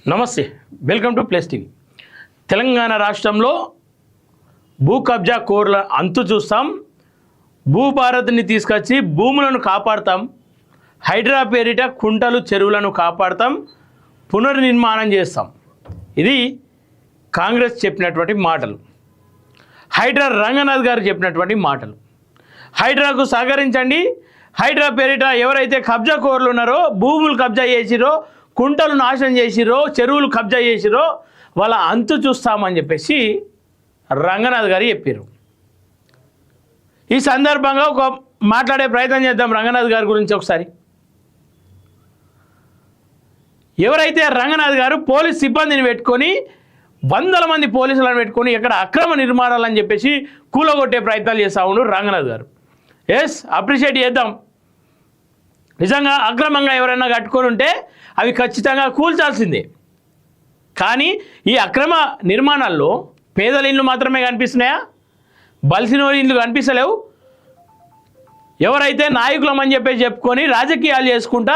నమస్తే, welcome to place TV. Telangana రాష్ట్రంలో భూ కబ్జా కోర్ల అంతు చూస్తాం. భూభారత్ని తీసుకొచ్చి భూములను కాపాడతాం. హైడ్రా పేరిట కుంటలు చెరువులను కాపాడతాం, పునర్నిర్మాణం చేస్తాం. ఇది కాంగ్రెస్ చెప్పినటువంటి మాటలు. హైడ్రా రంగనాథ్ గారు చెప్పినటువంటి మాటలు. హైడ్రాకు సహకరించండి. హైడ్రా పేరిట ఎవరైతే కబ్జా కోర్లు ఉన్నారో, భూములు కబ్జా చేసిరో, కుంటలు నాశనం చేసిరో, చెరువులు కబ్జా చేసిరో వాళ్ళ అంతు చూస్తామని చెప్పేసి రంగనాథ్ గారు చెప్పారు. ఈ సందర్భంగా ఒక మాట్లాడే ప్రయత్నం చేద్దాం రంగనాథ్ గారి గురించి ఒకసారి. ఎవరైతే రంగనాథ్ గారు పోలీస్ సిబ్బందిని పెట్టుకొని, వందల మంది పోలీసులను పెట్టుకొని ఎక్కడ అక్రమ నిర్మాణాలని చెప్పేసి కూలగొట్టే ప్రయత్నాలు చేస్తూ ఉండు రంగనాథ్ గారు. ఎస్, అప్రిషియేట్ చేద్దాం. నిజంగా అక్రమంగా ఎవరైనా కట్టుకొని ఉంటే అవి ఖచ్చితంగా కూల్చాల్సిందే. కానీ ఈ అక్రమ నిర్మాణాల్లో పేదల ఇళ్ళు మాత్రమే కనిపిస్తున్నాయా? బలిసిన ఇళ్ళు కనిపిస్తలేవు. ఎవరైతే నాయకులమని చెప్పేసి చెప్పుకొని రాజకీయాలు చేసుకుంటా,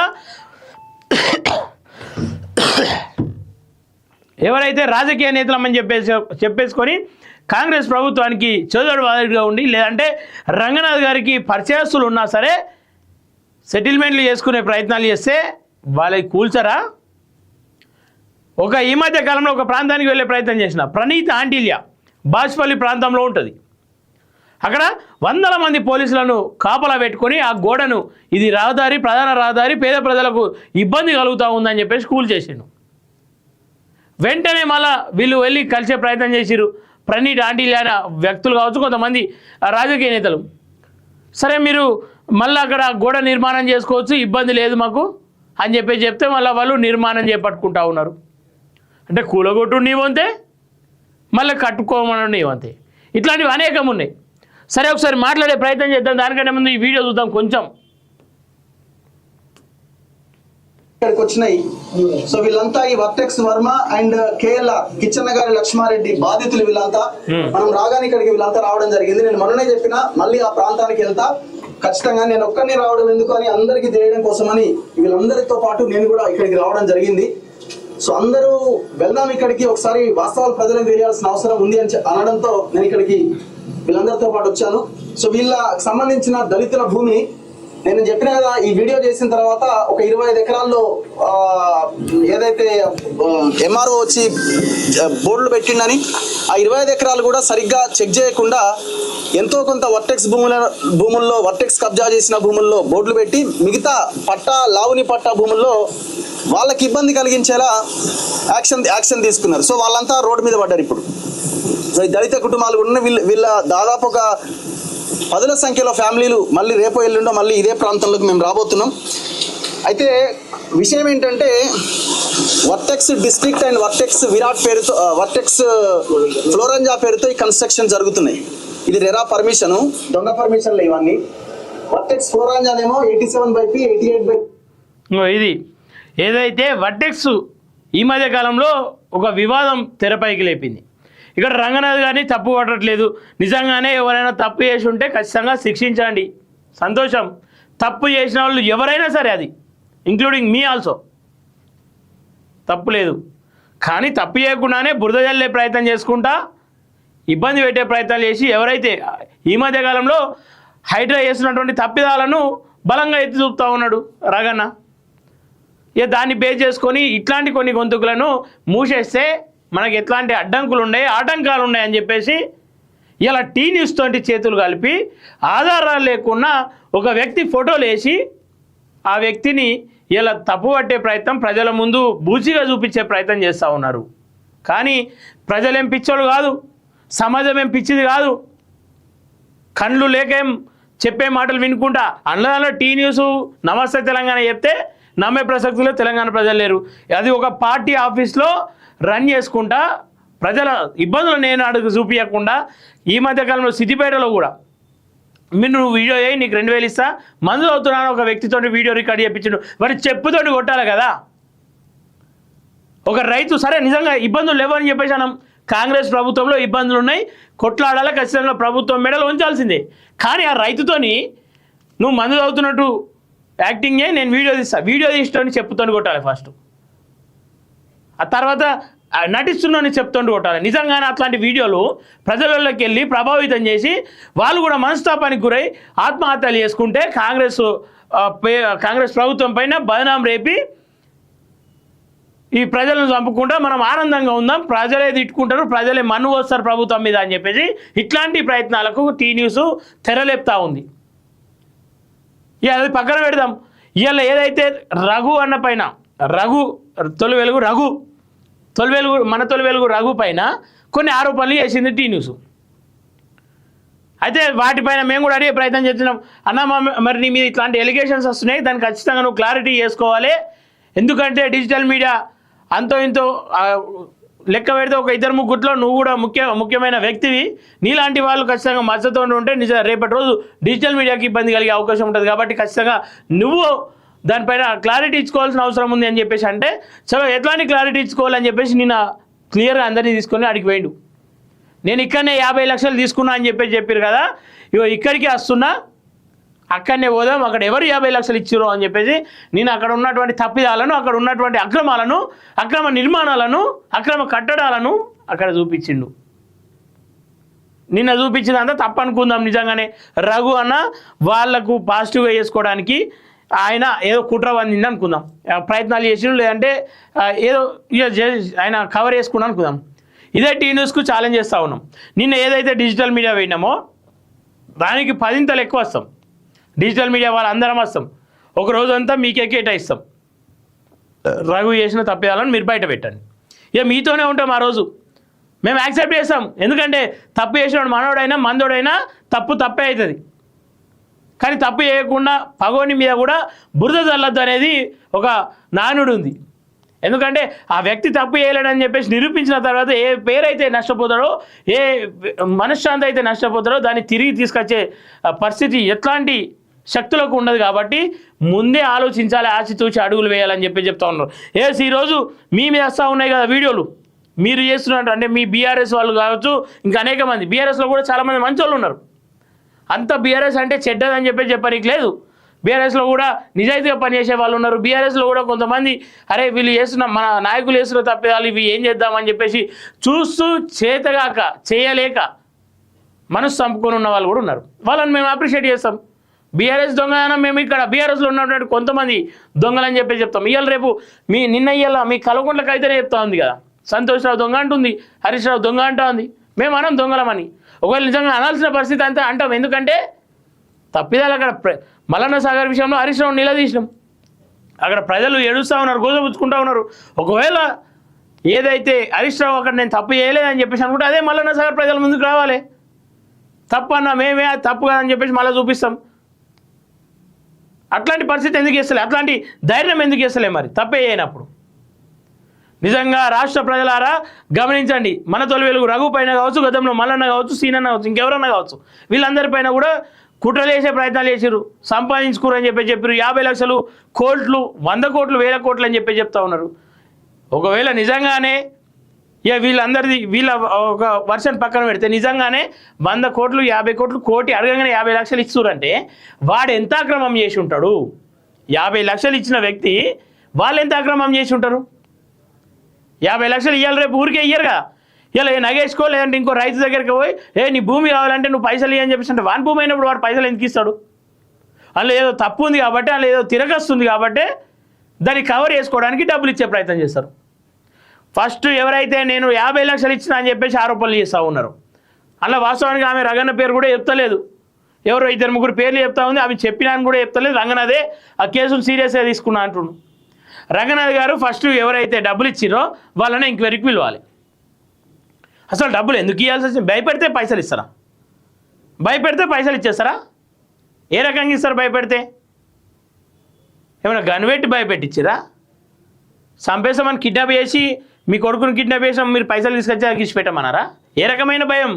ఎవరైతే రాజకీయ నేతలమని చెప్పేసుకొని కాంగ్రెస్ ప్రభుత్వానికి చోదడువాదిగా ఉండి, లేదంటే రంగనాథ్ గారికి పరిచయస్తులు ఉన్నా సరే సెటిల్మెంట్లు చేసుకునే ప్రయత్నాలు చేస్తే వాళ్ళకి కూల్చరా? ఈ మధ్య కాలంలో ఒక ప్రాంతానికి వెళ్ళే ప్రయత్నం చేసిన ప్రణీత్ ఆంటిలియా బాజ్పల్లి ప్రాంతంలో ఉంటుంది. అక్కడ వందల మంది పోలీసులను కాపలా పెట్టుకొని ఆ గోడను, ఇది రహదారి, ప్రధాన రహదారి, పేద ప్రజలకు ఇబ్బంది కలుగుతూ ఉందని చెప్పేసి కూల్చేసిండు. వెంటనే మళ్ళా వీళ్ళు వెళ్ళి కలిసే ప్రయత్నం చేసిరు. ప్రణీత్ ఆంటిలియా వ్యక్తులు కావచ్చు, కొంతమంది రాజకీయ నేతలు. సరే, మీరు మళ్ళీ అక్కడ గోడ నిర్మాణం చేసుకోవచ్చు, ఇబ్బంది లేదు మాకు అని చెప్తే మళ్ళీ వాళ్ళు నిర్మాణం చేపట్టుకుంటా ఉన్నారు. అంటే కూలగొట్టు నీవంతే, మళ్ళీ కట్టుకోమని నీవంతే. ఇట్లాంటివి అనేకం ఉన్నాయి. సరే, ఒకసారి మాట్లాడే ప్రయత్నం చేద్దాం. దానికంటే ముందు ఈ వీడియో చూద్దాం కొంచెం. ఇక్కడికి వచ్చినాయి. సో వీళ్ళంతా ఈ vertex Varma and KL Kichanna గారి లక్ష్మారెడ్డి బాధితులు. వీళ్ళంతా మనం రాగానే ఇక్కడికి వీళ్ళంతా రావడం జరిగింది. నేను మొన్ననే చెప్పిన, మళ్ళీ ఆ ప్రాంతానికి వెళ్తా ఖచ్చితంగా. నేను ఒక్కరిని రావడం ఎందుకు అని అందరికి తెలియడం కోసమని వీళ్ళందరితో పాటు నేను కూడా ఇక్కడికి రావడం జరిగింది. సో అందరూ వెళ్దాం ఇక్కడికి, ఒకసారి వాస్తవాలు ప్రజలకు తెలియాల్సిన అవసరం ఉంది అని అనడంతో నేను ఇక్కడికి వీళ్ళందరితో పాటు వచ్చాను. సో వీళ్ళకి సంబంధించిన దళితుల భూమి నేను చెప్పిన కదా, ఈ వీడియో చేసిన తర్వాత ఒక 25 ఎకరాల్లో ఏదైతే ఎంఆర్ఓ వచ్చి బోర్డులు పెట్టిండని, ఆ 25 ఎకరాలు కూడా సరిగ్గా చెక్ చేయకుండా ఎంతో కొంత వర్టెక్స్ భూముల్లో వర్టెక్స్ కబ్జా చేసిన భూముల్లో బోర్డులు పెట్టి, మిగతా పట్టా లావుని పట్టా భూముల్లో వాళ్ళకి ఇబ్బంది కలిగించేలా యాక్షన్ తీసుకున్నారు. సో వాళ్ళంతా రోడ్డు మీద పడ్డారు. ఇప్పుడు సో ఈ దళిత కుటుంబాలు కూడా వీళ్ళ దాదాపు ఒక 10ల సంఖ్యలో ఫ్యామిలీలు మళ్ళీ రేపో ఎల్లుండో మళ్ళీ ఇదే ప్రాంతంలోకి మేము రాబోతున్నాం. అయితే విషయం ఏంటంటే, vertex district and vertex Virat పేరుతో, వర్టెక్స్ ఫ్లోరంజా పేరుతో ఈ కన్స్ట్రక్షన్ జరుగుతున్నాయి. ఇది రెరా పర్మిషను, దొంగ పర్మిషన్లు ఇవన్నీ. వర్టెక్స్ ఫ్లోరంజానేమో 87/P 88/. ఇది ఏదైతే వర్టెక్స్ ఈ మధ్య కాలంలో ఒక వివాదం తెరపైకి లేపింది. ఇక్కడ రంగనాథ్ గారిని తప్పు పట్టట్లేదు. నిజంగానే ఎవరైనా తప్పు చేసి ఉంటే ఖచ్చితంగా శిక్షించండి, సంతోషం. తప్పు చేసిన వాళ్ళు ఎవరైనా సరే, అది ఇంక్లూడింగ్ మీ ఆల్సో, తప్పు లేదు. కానీ తప్పు చేయకుండానే బురద జల్లే ప్రయత్నం చేసుకుంటా, ఇబ్బంది పెట్టే ప్రయత్నాలు చేసి ఎవరైతే ఈ మధ్య కాలంలో హైడ్రా చేస్తున్నటువంటి తప్పిదాలను బలంగా ఎత్తి చూపుతూ ఉన్నాడు రగన్న. ఇక దాన్ని బేస్ చేసుకొని ఇట్లాంటి కొన్ని గొంతుకులను మూసేస్తే మనకి ఎట్లాంటి అడ్డంకులు ఉన్నాయి, ఆటంకాలు ఉన్నాయని చెప్పేసి ఇలా టీ న్యూస్ తోటి చేతులు కలిపి ఆధారాలు లేకుండా ఒక వ్యక్తి ఫోటోలు వేసి ఆ వ్యక్తిని ఇలా తప్పుపట్టే ప్రయత్నం, ప్రజల ముందు బూచిగా చూపించే ప్రయత్నం చేస్తూ ఉన్నారు. కానీ ప్రజలేం పిచ్చోళ్ళు కాదు, సమాజం ఏం పిచ్చిది కాదు. కళ్ళు లేకేం చెప్పే మాటలు వినుకుంటా అందులో టీ న్యూస్ నమస్తే తెలంగాణ చెప్తే నమ్మే ప్రసక్తిలో తెలంగాణ ప్రజలు లేరు. అది ఒక పార్టీ ఆఫీస్లో రన్ చేసుకుంటా ప్రజల ఇబ్బందులు నేను అడుగు చూపించకుండా, ఈ మధ్యకాలంలో సిద్దిపేటలో కూడా నువ్వు వీడియో చేయి, నీకు 2000 ఇస్తా, మందులు అవుతున్నాను ఒక వ్యక్తితో వీడియో రికార్డ్ చేయించాడు. వారి చెప్పుతోటి కొట్టాలి కదా. ఒక రైతు సరే నిజంగా ఇబ్బందులు లేవని చెప్పేసి అనం, కాంగ్రెస్ ప్రభుత్వంలో ఇబ్బందులు ఉన్నాయి, కొట్లాడాలి, ఖచ్చితంగా ప్రభుత్వం మెడలు ఉంచాల్సిందే. కానీ ఆ రైతుతోని నువ్వు మందులు అవుతున్నట్టు యాక్టింగ్ చేయి, నేను వీడియో తీస్తా, వీడియో తీస్తాను చెప్పుతోని కొట్టాలి ఫస్ట్. ఆ తర్వాత నటిస్తున్నానని చెప్తుంటూ కొట్టాలి. నిజంగానే అట్లాంటి వీడియోలు ప్రజలలోకి వెళ్ళి ప్రభావితం చేసి వాళ్ళు కూడా మనస్తాపానికి గురై ఆత్మహత్యలు చేసుకుంటే కాంగ్రెస్ ప్రభుత్వం పైన బదనాం రేపి ఈ ప్రజలను చంపుకుంటా మనం ఆనందంగా ఉందాం, ప్రజలే తిట్టుకుంటారు, ప్రజలే మన్ను వస్తారు ప్రభుత్వం మీద అని చెప్పేసి ఇట్లాంటి ప్రయత్నాలకు టీ న్యూస్ తెరలేపుతా ఉంది. ఇక అది పక్కన పెడదాం. ఇవాళ ఏదైతే రఘు అన్న పైన తొలి వెలుగు రఘు పైన కొన్ని ఆరోపణలు చేసింది టీ న్యూస్. అయితే వాటిపైన మేము కూడా అడిగే ప్రయత్నం చేస్తున్నాం. అన్న మరి నీ మీద ఇట్లాంటి ఎలిగేషన్స్ వస్తున్నాయి, దాన్ని ఖచ్చితంగా నువ్వు క్లారిటీ చేసుకోవాలి. ఎందుకంటే డిజిటల్ మీడియా అంతో ఇంతో లెక్క పెడితే ఒక 2-3 నువ్వు కూడా ముఖ్యమైన వ్యక్తివి. నీలాంటి వాళ్ళు ఖచ్చితంగా మద్దతుతో ఉంటే రేపటి రోజు డిజిటల్ మీడియాకి ఇబ్బంది కలిగే అవకాశం ఉంటుంది. కాబట్టి ఖచ్చితంగా నువ్వు దానిపైన క్లారిటీ ఇచ్చుకోవాల్సిన అవసరం ఉంది అని చెప్పేసి అంటే చలో ఎట్లాంటి క్లారిటీ ఇచ్చుకోవాలని చెప్పేసి నేను క్లియర్గా అందరినీ తీసుకొని అడిగి పోయిండు. నేను ఇక్కడనే 50 లక్షలు తీసుకున్నా అని చెప్పారు కదా, ఇగో ఇక్కడికి వస్తున్నా, అక్కడనే పోదాం, అక్కడ ఎవరు 50 లక్షలు ఇచ్చిరో అని చెప్పేసి నేను అక్కడ ఉన్నటువంటి తప్పిదాలను, అక్కడ ఉన్నటువంటి అక్రమాలను, అక్రమ నిర్మాణాలను, అక్రమ కట్టడాలను అక్కడ చూపించిండు. నిన్న చూపించిందంతా తప్పు అనుకుందాం. నిజంగానే రఘు అన్న వాళ్లకు పాజిటివ్గా చేసుకోవడానికి ఆయన ఏదో కుట్ర వందింది అనుకుందాం, ప్రయత్నాలు చేసిండు, లేదంటే ఏదో ఆయన కవర్ చేసుకున్నాం అనుకుందాం. ఇదే టీ న్యూస్కు ఛాలెంజ్ చేస్తూ ఉన్నాం. నిన్న ఏదైతే డిజిటల్ మీడియా పోయినామో దానికి 10 ఎక్కువ వస్తాం. డిజిటల్ మీడియా వాళ్ళందరం వస్తాం, ఒక రోజంతా మీకే కేటాయిస్తాం. రఘు చేసిన తప్పిదాలను మీరు బయట పెట్టండి, ఇక మీతోనే ఉంటాం. ఆ రోజు మేము యాక్సెప్ట్ చేస్తాం. ఎందుకంటే తప్పు చేసినాడు మనోడైనా మందోడైనా తప్పే అవుతుంది. కానీ తప్పు చేయకుండా పగోని మీద కూడా బురద చల్లద్దు అనేది ఒక నానుడు ఉంది. ఎందుకంటే ఆ వ్యక్తి తప్పు చేయలేడని చెప్పేసి నిరూపించిన తర్వాత ఏ పేరైతే నష్టపోతాడో, ఏ మనశ్శాంతి అయితే నష్టపోతాడో దాన్ని తిరిగి తీసుకొచ్చే పరిస్థితి ఎట్లాంటి శక్తులకు ఉండదు. కాబట్టి ముందే ఆలోచించాలి, ఆచితూచి అడుగులు వేయాలని చెప్తా ఉన్నారు. ఈరోజు మీ మీద వస్తూ ఉన్నాయి కదా వీడియోలు, మీరు చేస్తున్నారు అంటే మీ బీఆర్ఎస్ వాళ్ళు కావచ్చు, ఇంకా అనేక మంది బీఆర్ఎస్లో కూడా చాలామంది మంచి వాళ్ళు ఉన్నారు. అంత బీఆర్ఎస్ అంటే చెడ్డదని చెప్పడానికి లేదు. బీఆర్ఎస్లో కూడా నిజాయితీగా పనిచేసే వాళ్ళు ఉన్నారు. బీఆర్ఎస్లో కూడా కొంతమంది అరే వీళ్ళు చేస్తున్న మన నాయకులు చేస్తున్న తప్పిదాలు ఇవి ఏం చేద్దామని చెప్పేసి చూస్తూ చేతగాక చేయలేక మనసు చంపుకొని ఉన్న వాళ్ళు కూడా ఉన్నారు. వాళ్ళని మేము అప్రిషియేట్ చేస్తాం. బీఆర్ఎస్ దొంగ మేము ఇక్కడ బీఆర్ఎస్లో ఉన్నటువంటి కొంతమంది దొంగలని చెప్తాం. ఇవాళ రేపు నిన్న మీ కలగుంట్లకి అయితేనే చెప్తా ఉంది కదా, సంతోష్ రావు దొంగ అంటుంది, హరీష్ రావు దొంగ అంటా ఉంది. మేము అనం దొంగలమని. ఒకవేళ నిజంగా అనాల్సిన పరిస్థితి అంతా అంటాం. ఎందుకంటే తప్పిదాలు అక్కడ మల్లన్న సాగర్ విషయంలో హరీష్ రావు నిలదీసినాం, అక్కడ ప్రజలు ఏడుస్తూ ఉన్నారు, గోజపుచ్చుకుంటూ ఉన్నారు. ఒకవేళ ఏదైతే హరీష్ రావు అక్కడ నేను తప్పు చేయలేదని చెప్పేసి అనుకుంటే అదే మల్లన్న సాగర్ ప్రజల ముందుకు రావాలి. తప్పు అన్నా మేమే తప్పు కాదని చెప్పేసి మళ్ళీ చూపిస్తాం. అట్లాంటి పరిస్థితి ఎందుకు చేస్తలే, అట్లాంటి ధైర్యం ఎందుకు చేస్తలే మరి తప్పే అయినప్పుడు? నిజంగా రాష్ట్ర ప్రజలారా గమనించండి. మన తొలి వెలుగు రఘు పైన కావచ్చు, గతంలో మల్లన్న కావచ్చు, సీనన్న కావచ్చు, ఇంకెవరన్నా కావచ్చు, వీళ్ళందరిపైన కూడా కుట్రలు చేసే ప్రయత్నాలు చేసారు, సంపాదించుకోరని చెప్పారు. 50 లక్షలు, కోట్లు, 100 కోట్లు, 1000 కోట్లు అని చెప్తా ఉన్నారు. ఒకవేళ నిజంగానే ఇక వీళ్ళ ఒక వర్షన్ పక్కన పెడితే నిజంగానే 100 కోట్లు, 50 కోట్లు, కోటి అడగగానే 50 లక్షలు ఇస్తురంటే వాడు ఎంత అక్రమం చేసి ఉంటాడు? 50 లక్షలు ఇచ్చిన వ్యక్తి వాళ్ళు ఎంత అక్రమం చేసి ఉంటారు? 50 లక్షలు ఇవ్వాలి, రేపు ఊరికే ఇయ్యరు కదా. ఇలా నగేసుకో, లేదంటే ఇంకో రైతు దగ్గరికి పోయి నీ భూమి కావాలంటే నువ్వు పైసలు ఇవ్వని చెప్పేసి అంటే వాని భూమి అయినప్పుడు వాడు పైసలు ఎందుకు ఇస్తాడు? అందులో ఏదో తప్పు ఉంది కాబట్టి, అందులో ఏదో తిరగస్తుంది కాబట్టి దాన్ని కవర్ చేసుకోవడానికి డబ్బులు ఇచ్చే ప్రయత్నం చేస్తారు. ఫస్ట్ ఎవరైతే నేను 50 లక్షలు ఇచ్చినా అని చెప్పేసి ఆరోపణలు చేస్తూ ఉన్నారు, అలా వాస్తవానికి ఆమె రంగన్న పేరు కూడా చెప్తలేదు, ఎవరో 2-3 పేర్లు చెప్తా ఉంది. అవి చెప్పినాను కూడా చెప్తలేదు. రంగనాథే ఆ కేసును సీరియస్గా తీసుకున్నా అంటుండు. రంగనాథ్ గారు ఫస్ట్ ఎవరైతే డబ్బులు ఇచ్చిరో వాళ్ళని ఎంక్వైరీకి పిలవాలి. అసలు డబ్బులు ఎందుకు ఇవ్వాల్సి వచ్చింది? భయపెడితే పైసలు ఇస్తారా? భయపెడితే పైసలు ఇచ్చేస్తారా? ఏ రకంగా ఇస్తారు? భయపెడితే ఏమైనా గన్వెట్టి భయపెట్టించిరా? చంపేసామని కిడ్నాప్ చేసి మీ కొడుకుని కిడ్నాప్ చేసాం మీరు పైసలు తీసుకొచ్చి ఇచ్చిపెట్టమన్నారా? ఏ రకమైన భయం?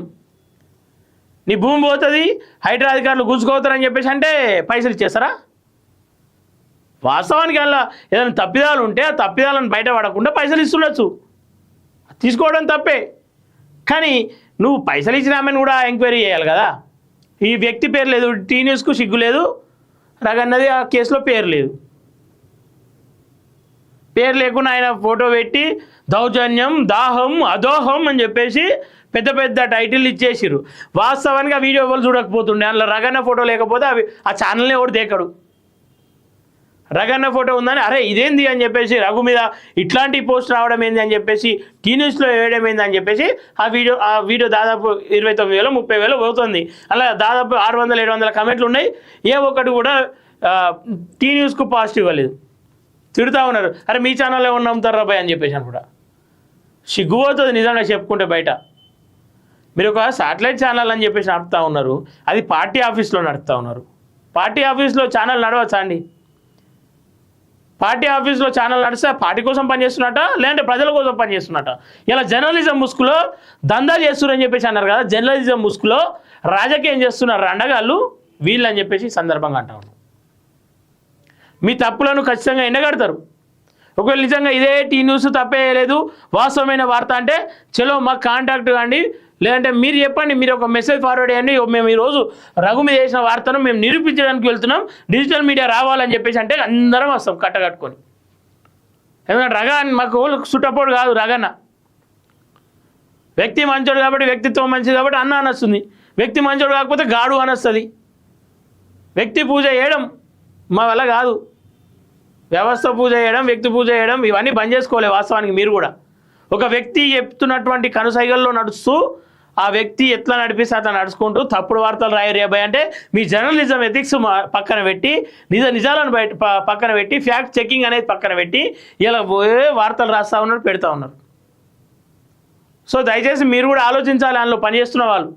నీ భూమి పోతుంది, హైడ్రా అధికారులు గుంజుకోతారని చెప్పేసి అంటే పైసలు ఇచ్చేస్తారా? వాస్తవానికి అలా ఏదైనా తప్పిదాలు ఉంటే ఆ తప్పిదాలను బయటపడకుండా పైసలు ఇస్తుండొచ్చు, తీసుకోవడం తప్పే. కానీ నువ్వు పైసలు ఇచ్చిన ఆమెను కూడా ఎంక్వైరీ చేయాలి కదా. ఈ వ్యక్తి పేరు లేదు, టీ న్యూస్కు సిగ్గు లేదు, రగన్నది ఆ కేసులో పేరు లేదు. పేరు లేకుండా ఆయన ఫోటో పెట్టి దౌర్జన్యం దాహం అదోహం అని చెప్పేసి పెద్ద పెద్ద టైటిల్ ఇచ్చేసిరు. వాస్తవానికి ఆ వీడియో ఎవరు చూడకపోతుండే, అందులో రగన్న ఫోటో లేకపోతే అవి ఆ ఛానల్నే ఎవరు దేకడు. రగన్న ఫోటో ఉందని అరే ఇదేంది అని చెప్పేసి రఘు మీద ఇట్లాంటి పోస్ట్ రావడం ఏంది అని చెప్పేసి టీ న్యూస్లో వేయడం ఏంది అని చెప్పేసి ఆ వీడియో దాదాపు 29,000 30,000 పోతుంది. అలా దాదాపు 600-700 కమెంట్లు ఉన్నాయి. ఏ ఒక్కటి కూడా టీ న్యూస్కు పాజిటివ్ ఇవ్వలేదు. తిడుతూ ఉన్నారు, అరే మీ ఛానల్లో ఉన్న నమ్ముతారా బాయ్ అని చెప్పేసి కూడా సిగ్గుపోతుంది నిజంగా చెప్పుకుంటే. బయట మీరు ఒక శాటిలైట్ ఛానల్ అని చెప్పేసి నడుపుతూ ఉన్నారు, అది పార్టీ ఆఫీస్లో నడుపుతూ ఉన్నారు. పార్టీ ఆఫీస్లో ఛానల్ నడవచ్చా అండి? పార్టీ ఆఫీస్లో ఛానల్ నడిస్తే పార్టీ కోసం పనిచేస్తున్నట్ట లేదంటే ప్రజల కోసం పనిచేస్తున్నట్ట? ఇలా జర్నలిజం ముసుగులో దందా చేస్తున్నారని చెప్పేసి అన్నారు కదా, జర్నలిజం ముసుగులో రాజకీయం చేస్తున్నారు రండగాళ్ళు వీళ్ళు అని చెప్పేసి సందర్భంగా అంటా ఉన్నాం. మీ తప్పులను ఖచ్చితంగా ఎండగడతారు. ఒకవేళ నిజంగా ఇదే టీ న్యూస్ తప్పేయలేదు వాస్తవమైన వార్త అంటే చలో మాకు కాంటాక్ట్ కాండి, లేదంటే మీరు చెప్పండి, మీరు ఒక మెసేజ్ ఫార్వర్డ్ చేయండి, మేము ఈరోజు రఘు మీద చేసిన వార్తను మేము నిరూపించడానికి వెళ్తున్నాం, డిజిటల్ మీడియా రావాలని చెప్పేసి అంటే అందరం వస్తాం కట్టకట్టుకొని. ఎందుకంటే రగన్ మాకు సుట్టపోడు కాదు, రగన్న వ్యక్తి మంచోడు కాబట్టి వ్యక్తిత్వం మంచిది కాబట్టి అన్న అనొస్తుంది, వ్యక్తి మంచోడు కాకపోతే గాడు అనొస్తుంది. వ్యక్తి పూజ చేయడం మా వల్ల కాదు, వ్యవస్థ పూజ చేయడం వ్యక్తి పూజ చేయడం ఇవన్నీ బంద్ చేసుకోవాలి. వాస్తవానికి మీరు కూడా ఒక వ్యక్తి చెప్తున్నటువంటి కనుసైగల్లో నడుస్తూ ఆ వ్యక్తి ఎట్లా నడిపిస్తే అట్లా నడుచుకుంటూ తప్పుడు వార్తలు రాయరేబాయ్ అంటే మీ జర్నలిజం ఎథిక్స్ పక్కన పెట్టి నిజాలను బయట పక్కన పెట్టి ఫ్యాక్ట్ చెకింగ్ అనేది పక్కన పెట్టి ఇలా పోయే వార్తలు రాస్తూ ఉన్నారు, పెడతా ఉన్నారు. సో దయచేసి మీరు కూడా ఆలోచించాలి. అందులో పనిచేస్తున్న వాళ్ళు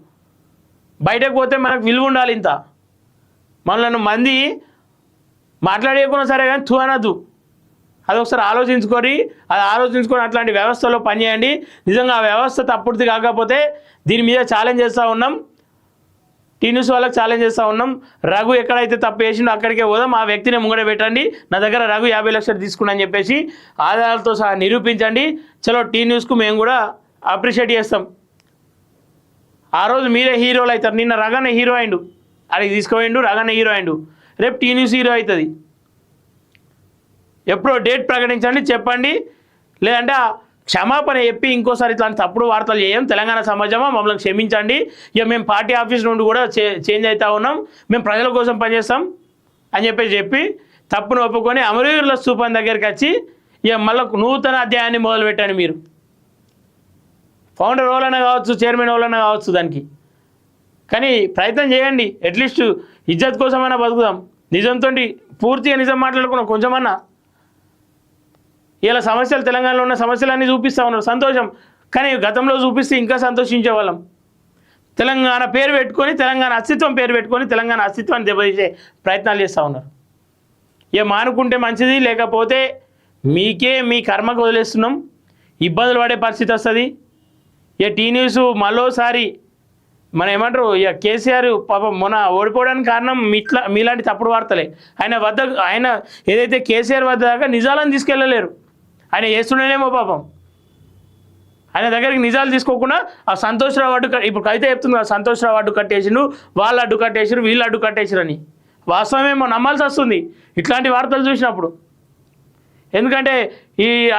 బయటకు పోతే మనకు విలువ ఉండాలి. ఇంత మనల్ని మంది మాట్లాడేయకుండా సరే కానీ తూ అనద్దు, అది ఒకసారి ఆలోచించుకొని అట్లాంటి వ్యవస్థలో పనిచేయండి. నిజంగా ఆ వ్యవస్థ తప్పుడుది కాకపోతే దీని మీద ఛాలెంజ్ చేస్తూ ఉన్నాం, టీ న్యూస్ వాళ్ళకి ఛాలెంజ్ చేస్తూ ఉన్నాం. రఘు ఎక్కడైతే తప్పు చేసిండో అక్కడికే పోదాం, ఆ వ్యక్తిని ముంగడ పెట్టండి, నా దగ్గర రఘు 50 లక్షలు తీసుకుని చెప్పేసి ఆధారాలతో సహా నిరూపించండి. చలో టీ న్యూస్కు మేము కూడా అప్రిషియేట్ చేస్తాం. ఆ రోజు మీరే హీరోలు అవుతారు. నిన్న రగన్న హీరో అయిండు, అది తీసుకుపోయిండు, రగన్న హీరో అయిండు, రేపు టీ న్యూస్ హీరో అవుతుంది. ఎప్పుడో డేట్ ప్రకటించండి, చెప్పండి, లేదంటే క్షమాపణ చెప్పి ఇంకోసారి ఇట్లాంటి తప్పుడు వార్తలు చేయం. తెలంగాణ సమాజమా మమ్మల్ని క్షమించండి, ఇక మేము పార్టీ ఆఫీస్ నుండి కూడా చేంజ్ అవుతా ఉన్నాం, మేము ప్రజల కోసం పనిచేస్తాం అని చెప్పి తప్పును ఒప్పుకొని అమరవీరుల స్తూపం దగ్గరికి వచ్చి ఇక మళ్ళీ నూతన అధ్యాయాన్ని మొదలుపెట్టండి. మీరు ఫౌండర్ రోలన్నా కావచ్చు, చైర్మన్ రోలన్నా కావచ్చు, దానికి కానీ ప్రయత్నం చేయండి. అట్లీస్ట్ ఇజ్జత్ కోసమైనా బతుకుదాం. నిజంతో పూర్తిగా నిజం మాట్లాడుకున్నాం కొంచెమన్నా. ఇలా సమస్యలు తెలంగాణలో ఉన్న సమస్యలన్నీ చూపిస్తూ ఉన్నారు, సంతోషం. కానీ గతంలో చూపిస్తే ఇంకా సంతోషించే వాళ్ళం. తెలంగాణ పేరు పెట్టుకొని, తెలంగాణ అస్తిత్వం పేరు పెట్టుకొని తెలంగాణ అస్తిత్వాన్ని దెబ్బతీసే ప్రయత్నాలు చేస్తూ ఉన్నారు. ఇక మానుకుంటే మంచిది, లేకపోతే మీకే మీ కర్మకు వదిలేస్తున్నాం, ఇబ్బందులు పడే పరిస్థితి వస్తుంది. ఇక టీ న్యూస్ మరోసారి మనం ఏమంటారు, ఇక కేసీఆర్ పాపం మొన్న ఓడిపోవడానికి కారణం మీలాంటి తప్పుడు వార్తలే. ఆయన ఏదైతే కేసీఆర్ వద్ద దాకా నిజాలను తీసుకెళ్ళలేరు, ఆయన చేస్తుండేనేమో పాపం. ఆయన దగ్గరికి నిజాలు తీసుకోకుండా ఆ సంతోష్రావు అడ్డు ఇప్పుడు కవిత చెప్తుంది కదా, సంతోష్రావు అడ్డు కట్టేసిండు, వాళ్ళు అడ్డు కట్టేసారు, వీళ్ళు అడ్డు కట్టేసారు అని. వాస్తవమేమో నమ్మాల్సి వస్తుంది ఇట్లాంటి వార్తలు చూసినప్పుడు. ఎందుకంటే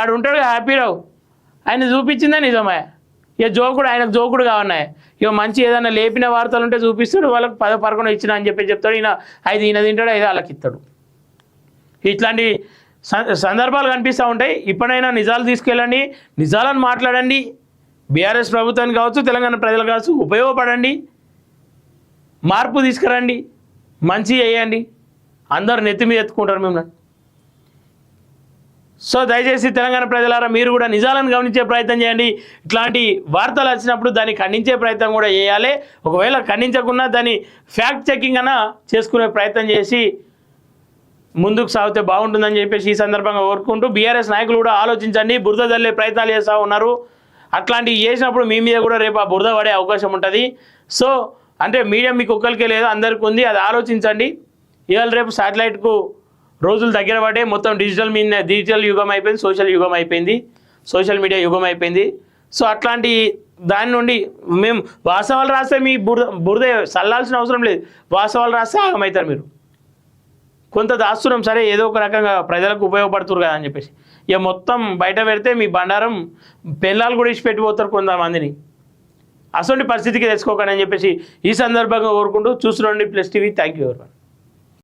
ఆడు ఉంటాడు హ్యాపీరావు, ఆయన చూపించిందే నిజమే. ఇక జోకుడు, ఆయనకు జోకుడు కావన్నాయి. ఇక మంచి ఏదైనా లేపిన వార్తలు ఉంటే చూపిస్తాడు, వాళ్ళకి 10-11 ఇచ్చిన అని చెప్తాడు. ఈయన తింటాడు, 5 వాళ్ళకి ఇస్తాడు. ఇట్లాంటి సందర్భాలు కనిపిస్తూ ఉంటాయి. ఇప్పుడైనా నిజాలు తీసుకెళ్ళండి, నిజాలను మాట్లాడండి. బీఆర్ఎస్ ప్రభుత్వానికి కావచ్చు, తెలంగాణ ప్రజలు కావచ్చు ఉపయోగపడండి, మార్పు తీసుకురండి, మంచి చేయండి. అందరూ నెత్తి మీద ఎత్తుకుంటారు మిమ్మల్ని. సో దయచేసి తెలంగాణ ప్రజలారా మీరు కూడా నిజాలను గమనించే ప్రయత్నం చేయండి. ఇట్లాంటి వార్తలు వచ్చినప్పుడు దాన్ని ఖండించే ప్రయత్నం కూడా చేయాలి. ఒకవేళ ఖండించకుండా దాన్ని ఫ్యాక్ట్ చెకింగ్ అన్నా చేసుకునే ప్రయత్నం చేసి ముందుకు సాగితే బాగుంటుందని చెప్పేసి ఈ సందర్భంగా కోరుకుంటూ బీఆర్ఎస్ నాయకులు కూడా ఆలోచించండి. బురద జల్లే ప్రయత్నాలు చేస్తూ ఉన్నారు. అట్లాంటివి చేసినప్పుడు మీ మీద కూడా రేపు ఆ బురద పడే అవకాశం ఉంటుంది. సో అంటే మీడియా మీకు ఒక్కరికే లేదు, అందరికీ ఉంది, అది ఆలోచించండి. ఇవాళ రేపు శాటిలైట్కు రోజులు దగ్గర పడే, మొత్తం డిజిటల్ యుగం అయిపోయింది, సోషల్ మీడియా యుగం అయిపోయింది. సో అట్లాంటి దాని నుండి మేము వాస్తవాలు రాస్తే మీ బురద చల్లాల్సిన అవసరం లేదు. వాస్తవాలు రాస్తే ఆగమవుతారు మీరు. కొంత దాస్తున్నాం సరే ఏదో ఒక రకంగా ప్రజలకు ఉపయోగపడుతురు కదా అని చెప్పేసి ఇక మొత్తం బయట పెడితే మీ బండారం పెళ్ళాలు కూడా ఇచ్చి పెట్టిపోతారు కొంతమందిని. అసలు పరిస్థితికి తెచ్చుకోకండి అని చెప్పేసి ఈ సందర్భంగా కోరుకుంటూ చూస్తుండండి plus TV. Thank you everyone.